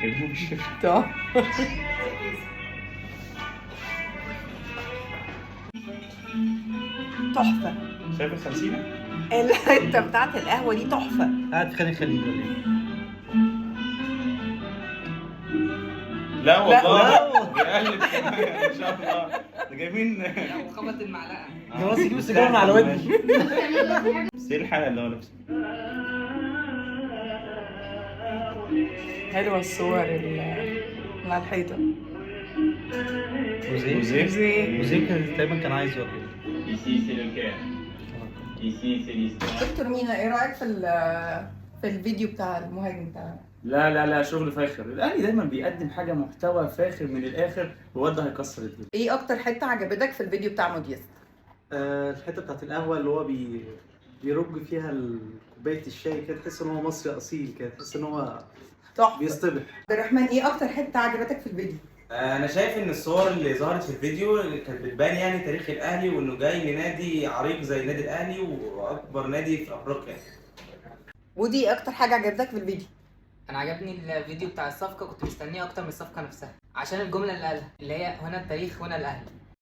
طب تحفة. شايف الخمسينة؟ الحتة بتاعت القهوة دي تحفة. قاعد خليج ولا ايه؟ لا والله لا. بيقلب كمان ان شاء الله. ده جايبين وخبط المعلقه. خلاص يجيب السيجاره من على ودني. بس ايه الحلقة اللي هو لابسها؟ حلوة الصور اللي على الحيطة. جوزيه جوزيه كان تقريبا كان عايز ولا ايه؟ دكتور مينا، ايه رأيك في الفيديو بتاع المهاجم بتاعنا؟ لا شغل فاخر. الاهلي دايما بيقدم حاجة محتوى فاخر من الاخر، والواد ده هيكسر الدنيا. ايه اكتر حتة عجبتك في الفيديو بتاع موديست؟ الحته بتاعت القهوه اللي هو بيرج فيها كوبايه الشاي كده، تحس ان هو مصري اصيل كده، تحس ان هو تحفة. بيصطبح. عبد الرحمن، ايه اكتر حتة عجبتك في الفيديو؟ انا شايف ان الصور اللي ظهرت في الفيديو كانت بتبان يعني تاريخ الاهلي، وانه جاي لنادي عريق زي النادي الاهلي واكبر نادي في افريقيا. ودي ايه اكتر حاجة عجبتك في الفيديو؟ انا عجبني الفيديو بتاع الصفقه، كنت مستنيه اكتر من الصفقه نفسها عشان الجمله اللي قالها اللي هي هنا التاريخ هنا الاهلي.